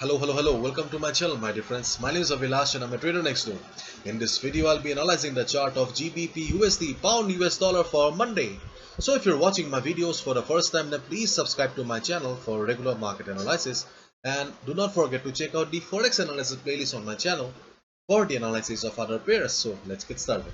Hello, welcome to my channel, my dear friends. My name is Avilash and I'm a trader next door. In this video, I'll be analyzing the chart of GBP USD Pound US Dollar for Monday. So if you're watching my videos for the first time, then please subscribe to my channel for regular market analysis. And do not forget to check out the Forex analysis playlist on my channel for the analysis of other pairs. So let's get started.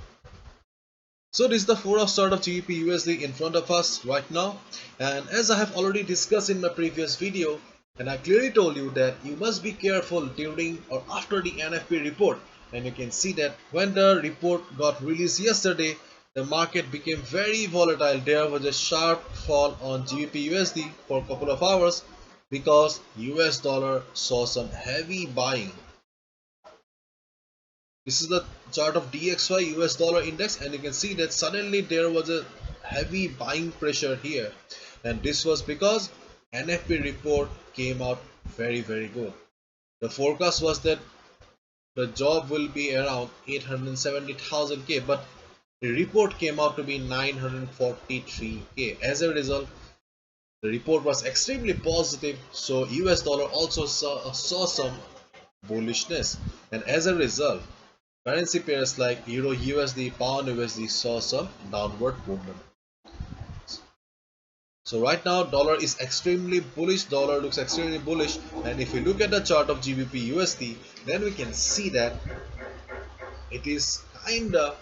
So this is the 4-hour chart of GBP USD in front of us right now, and as I have already discussed in my previous video, and I clearly told you that you must be careful during or after the NFP report, and you can see that when the report got released yesterday, the market became very volatile. There was a sharp fall on GBP USD for a couple of hours because US dollar saw some heavy buying. This is the chart of DXY US dollar index, and you can see that suddenly there was a heavy buying pressure here, and this was because NFP report came out very good. The forecast was that the job will be around 870,000K, but the report came out to be 943K. As a result, the report was extremely positive, so US dollar also saw some bullishness, and as a result currency pairs like Euro USD, Pound USD saw some downward movement. So right now dollar is extremely bullish, dollar looks extremely bullish, and if we look at the chart of GBP USD, then we can see that it is kinda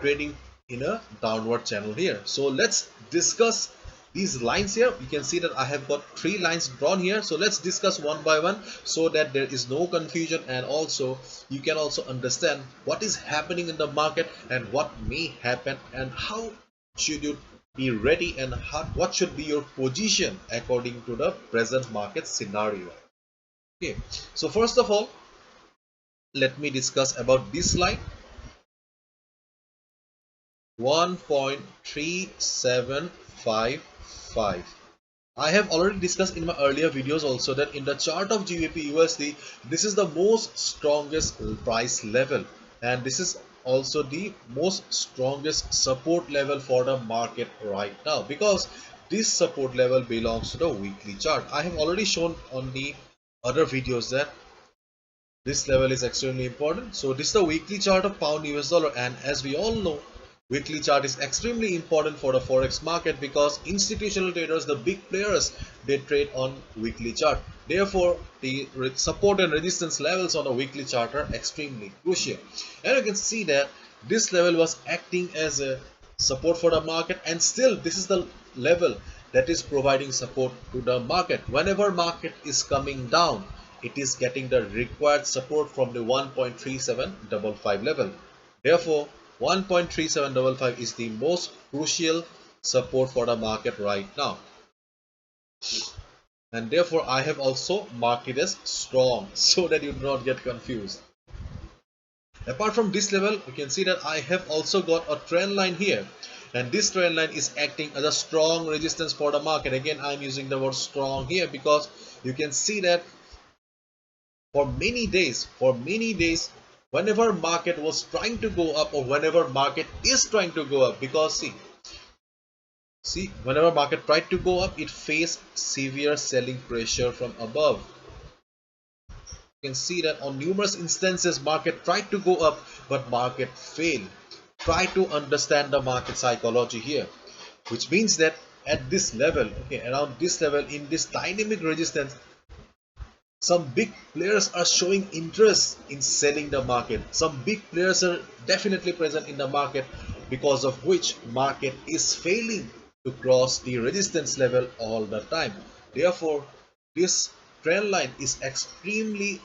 trading in a downward channel here. So let's discuss these lines here. You can see that I have got 3 lines drawn here, so let's discuss one by one so that there is no confusion, and also you can also understand what is happening in the market and what may happen and how should you be ready, and what should be your position according to the present market scenario. Okay, so first of all, let me discuss about this line 1.3755. I have already discussed in my earlier videos also that in the chart of GBP USD, this is the most strongest price level, and this is also the most strongest support level for the market right now, because this support level belongs to the weekly chart. I have already shown on the other videos that this level is extremely important. So this is the weekly chart of Pound US dollar, and as we all know, weekly chart is extremely important for the forex market because institutional traders, the big players, they trade on weekly chart. Therefore, the support and resistance levels on a weekly chart are extremely crucial. And you can see that this level was acting as a support for the market, and still this is the level that is providing support to the market. Whenever market is coming down, it is getting the required support from the 1.3755 level. Therefore, 1.3755 is the most crucial support for the market right now, and therefore I have also marked it as strong so that you do not get confused. Apart from this level, you can see that I have also got a trend line here, and this trend line is acting as a strong resistance for the market. Again, I'm using the word strong here because you can see that for many days, whenever market was trying to go up, or whenever market is trying to go up, because see, whenever market tried to go up, it faced severe selling pressure from above. You can see that on numerous instances market tried to go up, but market failed. Try to understand the market psychology here, which means that at this level, okay, around this level, in this dynamic resistance, some big players are showing interest in selling the market. Some big players are definitely present in the market, because of which market is failing to cross the resistance level all the time. Therefore, this trend line is extremely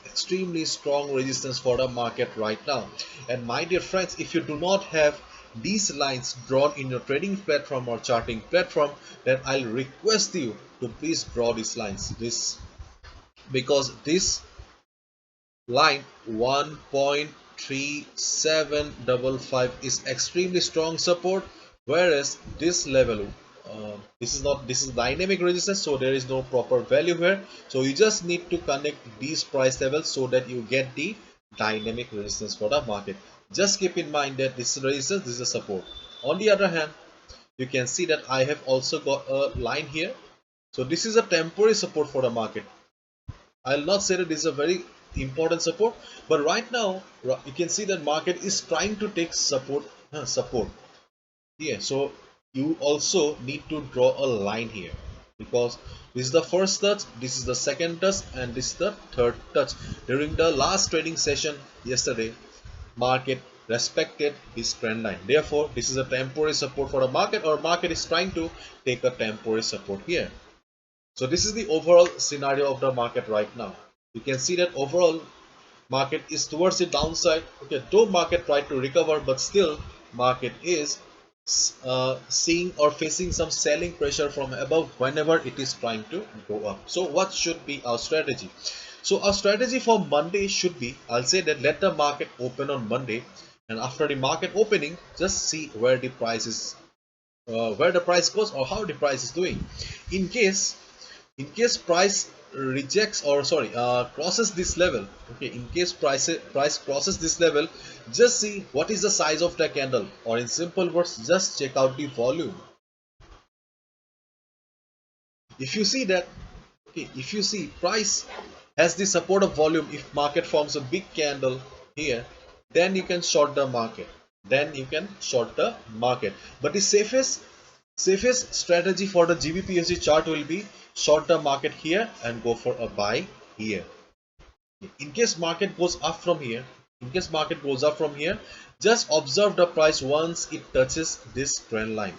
strong resistance for the market right now. And my dear friends, if you do not have these lines drawn in your trading platform or charting platform, then I'll request you to please draw these lines, because this line 1.3755 is extremely strong support, whereas this level, this is dynamic resistance, so there is no proper value here. So you just need to connect these price levels so that you get the dynamic resistance for the market. Just keep in mind that this is resistance, this is support. On the other hand, you can see that I have also got a line here. So this is a temporary support for the market. I'll not say that this is a very important support, but right now you can see that market is trying to take support here. So you also need to draw a line here, because this is the first touch, this is the second touch, and this is the third touch. During the last trading session yesterday, market respected this trend line. Therefore, this is a temporary support for the market, or market is trying to take a temporary support here. So this is the overall scenario of the market right now. You can see that overall market is towards the downside. Okay, though market tried to recover, but still market is seeing or facing some selling pressure from above whenever it is trying to go up. So what should be our strategy? So our strategy for Monday should be, I'll say that let the market open on Monday, and after the market opening, just see where the price is, where the price goes, or how the price is doing. In case price rejects, or sorry, crosses this level, okay, in case price crosses this level, just see what is the size of the candle, or in simple words, just check out the volume. If you see that, okay, if you see price has the support of volume, if market forms a big candle here, then you can short the market, but the safest strategy for the GBPUSD chart will be short the market here and go for a buy here. In case market goes up from here, just observe the price once it touches this trend line.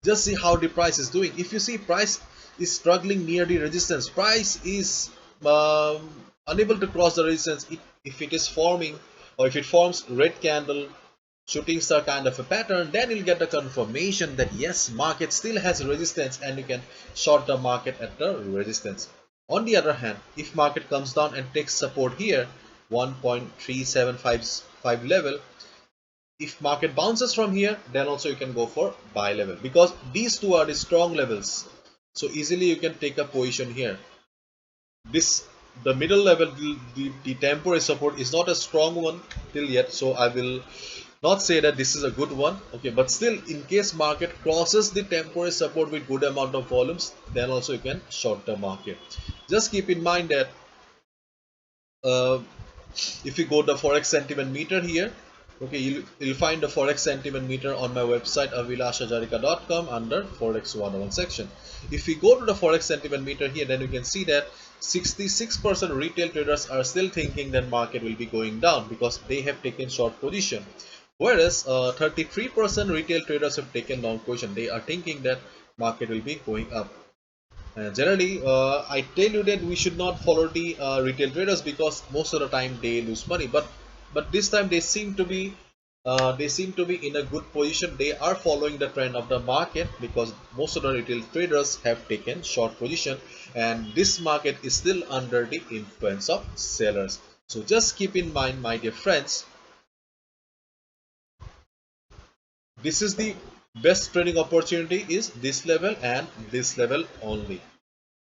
Just see how the price is doing. If you see price is struggling near the resistance, price is unable to cross the resistance, if it is forming, or if it forms red candle, shooting star kind of a pattern, then you'll get a confirmation that yes, market still has resistance, and you can short the market at the resistance. On the other hand, if market comes down and takes support here, 1.3755 level, if market bounces from here, then also you can go for buy level, because these two are the strong levels. So easily you can take a position here. The middle level, the temporary support is not a strong one till yet, so I will not say that this is a good one, okay, but still, in case market crosses the temporary support with good amount of volumes, then also you can short the market. Just keep in mind that uh, if you go the forex sentiment meter here, okay, you'll find the forex sentiment meter on my website avilashajarika.com under forex 101 section. If we go to the forex sentiment meter here, then you can see that 66% retail traders are still thinking that market will be going down because they have taken short position, whereas 33% retail traders have taken long position. They are thinking that market will be going up. Generally, I tell you that we should not follow the retail traders, because most of the time they lose money. But this time they seem to be in a good position. They are following the trend of the market, because most of the retail traders have taken short position, and this market is still under the influence of sellers. So just keep in mind, my dear friends, this is the best trading opportunity is this level and this level only.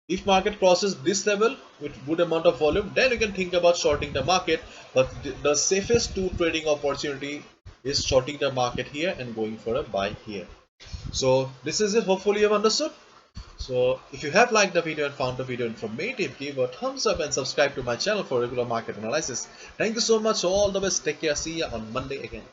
If market crosses this level with good amount of volume, then you can think about shorting the market. But the safest two trading opportunity is shorting the market here and going for a buy here. So this is it. Hopefully you have understood. So if you have liked the video and found the video informative, give a thumbs up and subscribe to my channel for regular market analysis. Thank you so much. All the best. Take care. See you on Monday again.